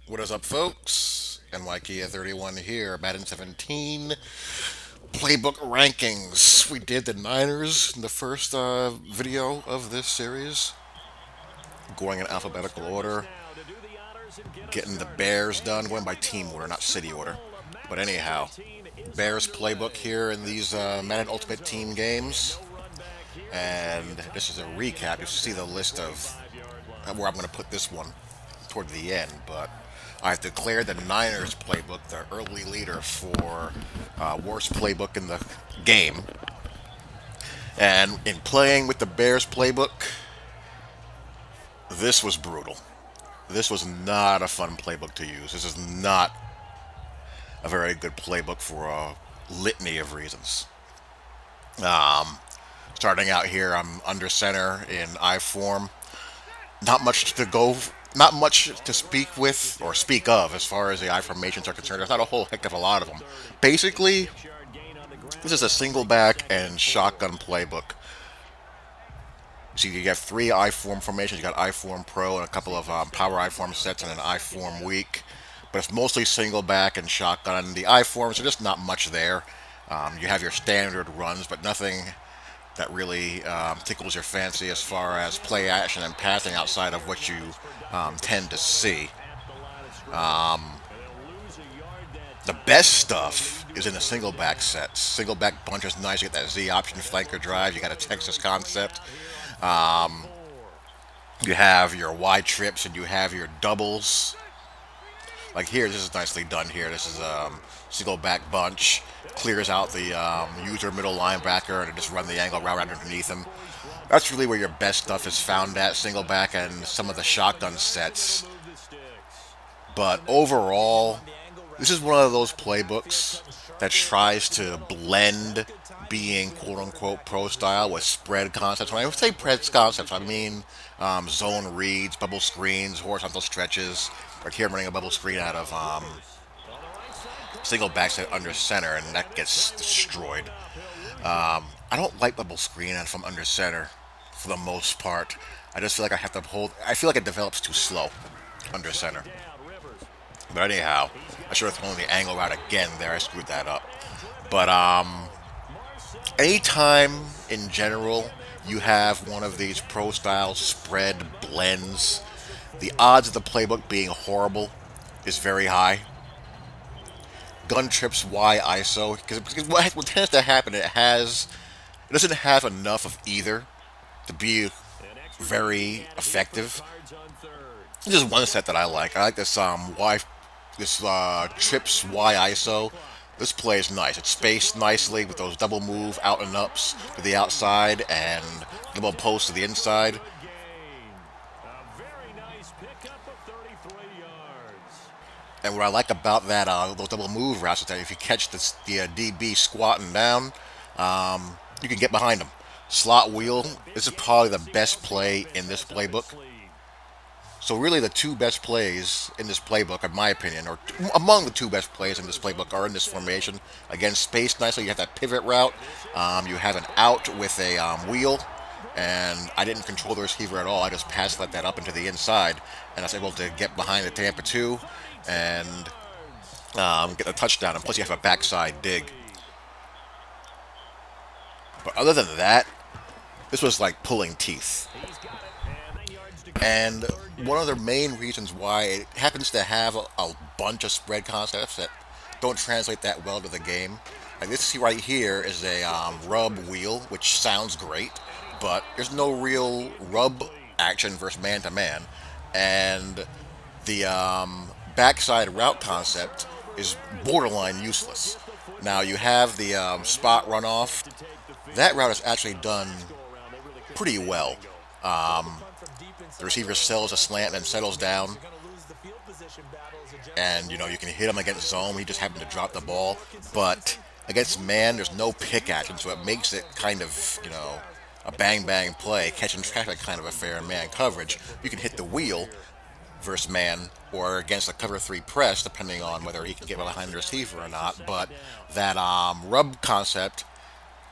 What is up, folks? NYKia31 here, Madden 17 Playbook Rankings. We did the Niners in the first video of this series, going in alphabetical order, getting the Bears done, going by team order, not city order. But anyhow, Bears playbook here in these Madden Ultimate Team games. And this is a recap. You see the list of where I'm going to put this one toward the end, but I've declared the Niners playbook the early leader for worst playbook in the game. And in playing with the Bears playbook, this was brutal. This was not a fun playbook to use. This is not a very good playbook for a litany of reasons. Starting out here, I'm under center in I form. Not much to go, not much to speak with or speak of as far as the I formations are concerned. There's not a whole heck of a lot of them. Basically, this is a single back and shotgun playbook. So you have three I form formations. You got I form pro and a couple of power I form sets and an I form weak. But it's mostly single back and shotgun. The I forms are just not much there. You have your standard runs, but nothing that really tickles your fancy as far as play action and passing outside of what you tend to see. The best stuff is in the single back sets. Single back bunch is nice. You get that Z option flanker drive. You got a Texas concept. You have your wide trips and you have your doubles. Like here, this is nicely done here. This is single back bunch. Clears out the user middle linebacker and just run the angle route underneath him. That's really where your best stuff is found at, single back and some of the shotgun sets. But overall, this is one of those playbooks that tries to blend being quote-unquote pro style with spread concepts. When I say spread concepts, I mean zone reads, bubble screens, horizontal stretches. Like here I'm running a bubble screen out of single backset under center, and that gets destroyed. I don't like bubble screen from under center for the most part. I just feel like I have to hold. I feel like it develops too slow under center. But anyhow, I should have thrown the angle route again there. I screwed that up. But anytime in general you have one of these pro style spread blends, the odds of the playbook being horrible is very high. Gun trips Y ISO, because what tends to happen, it doesn't have enough of either to be very effective. This is one set that I like. I like this trips Y ISO. This play is nice. It's spaced nicely with those double move out and ups to the outside and double post to the inside. And what I like about that, those double move routes is that if you catch the DB squatting down, you can get behind them. Slot wheel, this is probably the best play in this playbook. So really the two best plays in this playbook, in my opinion, or among the two best plays in this playbook are in this formation. Again, spaced nicely, you have that pivot route, you have an out with a wheel, and I didn't control the receiver at all. I just let that up into the inside, and I was able to get behind the Tampa 2 and get a touchdown, and plus you have a backside dig. But other than that, this was like pulling teeth. And one of the main reasons why it happens to have a bunch of spread concepts that don't translate that well to the game. Like this right here is a rub wheel, which sounds great, but there's no real rub action versus man-to-man. And the backside route concept is borderline useless. Now you have the spot runoff. That route is actually done pretty well. The receiver sells a slant and then settles down. And, you can hit him against zone. He just happened to drop the ball. But against man, there's no pick action, so it makes it kind of, a bang-bang play, catching traffic kind of a fair man coverage. You can hit the wheel versus man or against a cover 3 press, depending on whether he can get behind the receiver or not. But that rub concept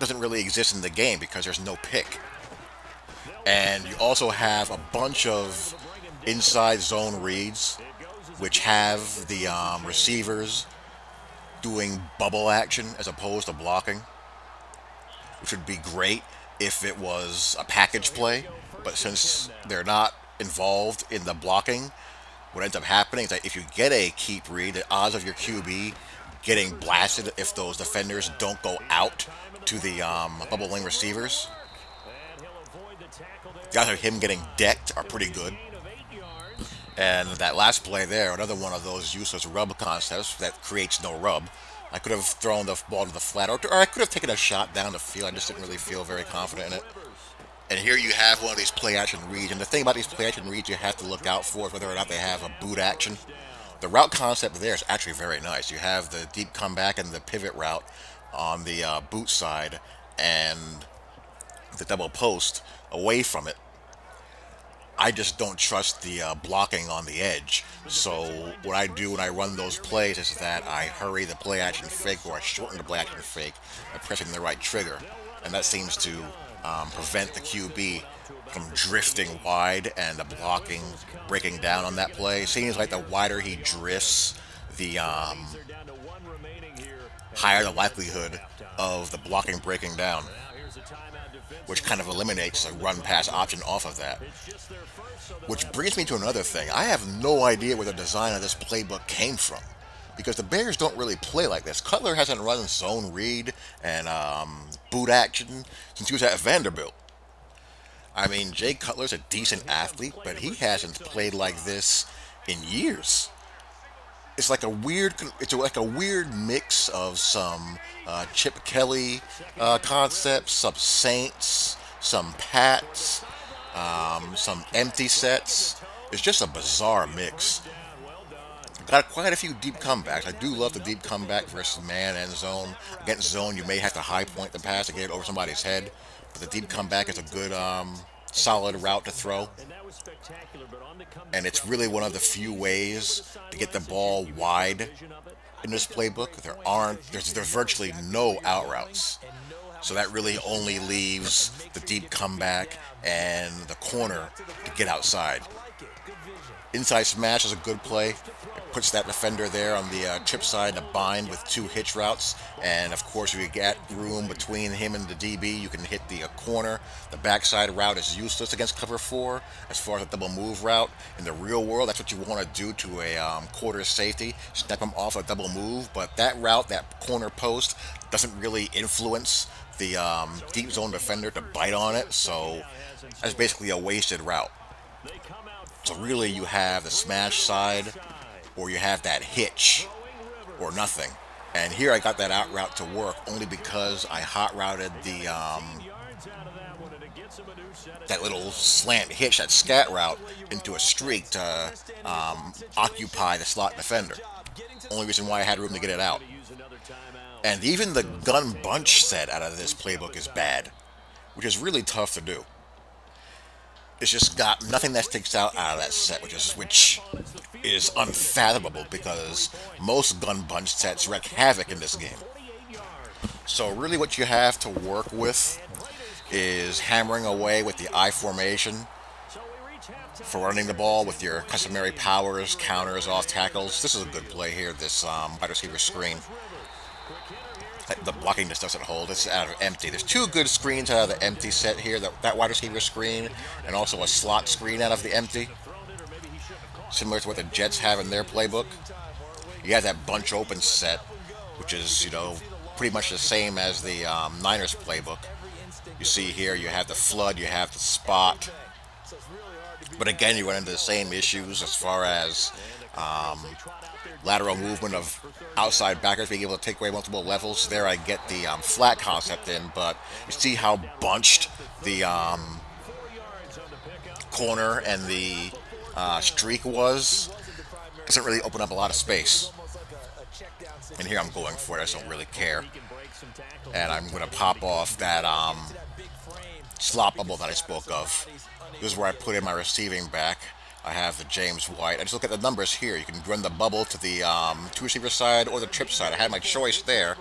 doesn't really exist in the game because there's no pick. And you also have a bunch of inside zone reads which have the receivers doing bubble action as opposed to blocking, which would be great if it was a package play. But since they're not involved in the blocking, what ends up happening is that if you get a keep read, the odds of your QB getting blasted if those defenders don't go out to the bubble lane receivers, the odds of him getting decked are pretty good. And that last play there, another one of those useless rub concepts that creates no rub. I could have thrown the ball to the flat, or I could have taken a shot down the field. I just didn't really feel very confident in it. And here you have one of these play action reads. And the thing about these play action reads you have to look out for is whether or not they have a boot action. The route concept there is actually very nice. You have the deep comeback and the pivot route on the boot side and the double post away from it. I just don't trust the blocking on the edge. So what I do when I run those plays is that I hurry the play action fake, or I shorten the play action fake by pressing the right trigger. And that seems to prevent the QB from drifting wide and the blocking breaking down on that play. It seems like the wider he drifts, the higher the likelihood of the blocking breaking down, which kind of eliminates a run-pass option off of that. Which brings me to another thing. I have no idea where the design of this playbook came from, because the Bears don't really play like this. Cutler hasn't run zone read and boot action since he was at Vanderbilt. I mean, Jay Cutler's a decent athlete, but he hasn't played like this in years. It's like a weird mix of some Chip Kelly concepts, some Saints, some Pats, some empty sets. It's just a bizarre mix. Got quite a few deep comebacks. I do love the deep comeback versus man and zone. Against zone, you may have to high point the pass to get it over somebody's head, but the deep comeback is a good, solid route to throw. And it's really one of the few ways to get the ball wide in this playbook. There's virtually no out routes. So that really only leaves the deep comeback and the corner to get outside. Inside smash is a good play. It puts that defender there on the chip side to bind with two hitch routes. And of course, if you get room between him and the DB, you can hit the corner. The backside route is useless against cover 4 as far as a double move route. In the real world, that's what you want to do to a quarter safety. Step him off a double move. But that route, that corner post, doesn't really influence the deep zone defender to bite on it. So that's basically a wasted route. So really, you have the smash side, or you have that hitch, or nothing. And here I got that out route to work only because I hot routed the that little slant hitch, that scat route, into a streak to occupy the slot defender. Only reason why I had room to get it out. And even the gun bunch set out of this playbook is bad, which is really tough to do. It's just got nothing that sticks out of that set, which is unfathomable because most gun bunch sets wreak havoc in this game. So really what you have to work with is hammering away with the I formation for running the ball with your customary powers, counters, off tackles. This is a good play here, this wide receiver screen. The blocking just doesn't hold. It's out of empty. There's two good screens out of the empty set here. That wide receiver screen and also a slot screen out of the empty. Similar to what the Jets have in their playbook. You have that bunch open set, which is, pretty much the same as the Niners playbook. You see here, you have the flood, you have the spot. But again, you run into the same issues as far as lateral movement of outside backers being able to take away multiple levels. There I get the flat concept in, but you see how bunched the corner and the streak was. Doesn't really open up a lot of space. And here I'm going for it. I just don't really care. And I'm going to pop off that slot bubble that I spoke of. This is where I put in my receiving back. I have the James White. I just look at the numbers here. You can run the bubble to the two receiver side or the trip side. I had my choice there,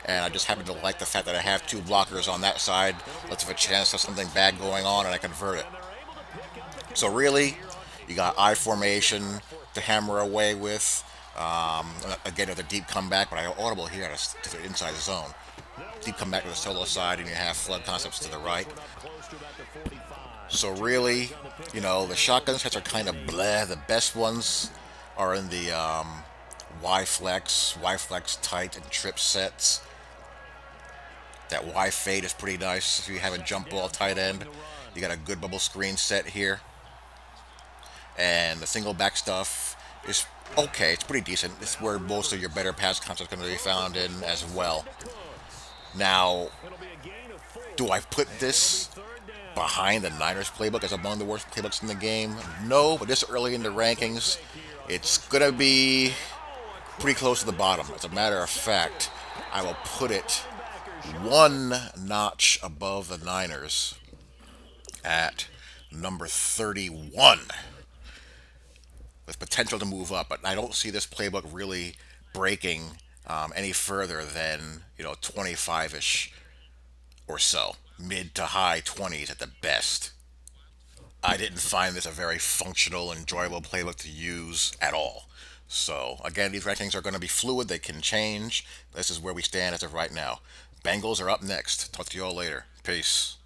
and I just happen to like the fact that I have two blockers on that side. Let's have a chance of something bad going on, and I convert it. So really, You got I formation to hammer away with. Again, with a deep comeback, but I audible here to the inside zone. Deep comeback to the solo side, and you have flood concepts to the right. So really, the shotgun sets are kind of bleh. The best ones are in the Y flex tight and trip sets. That Y fade is pretty nice if you have a jump ball tight end. You got a good bubble screen set here. And the single back stuff is okay. It's pretty decent. It's where most of your better pass concepts are going to be found in as well. Now, do I put this behind the Niners playbook as among the worst playbooks in the game? No, but this early in the rankings, it's going to be pretty close to the bottom. As a matter of fact, I will put it one notch above the Niners at number 31. With potential to move up, but I don't see this playbook really breaking any further than 25ish or so, mid to high 20s at the best. I didn't find this a very functional, enjoyable playbook to use at all. So again, these rankings are going to be fluid; they can change. This is where we stand as of right now. Bengals are up next. Talk to you all later. Peace.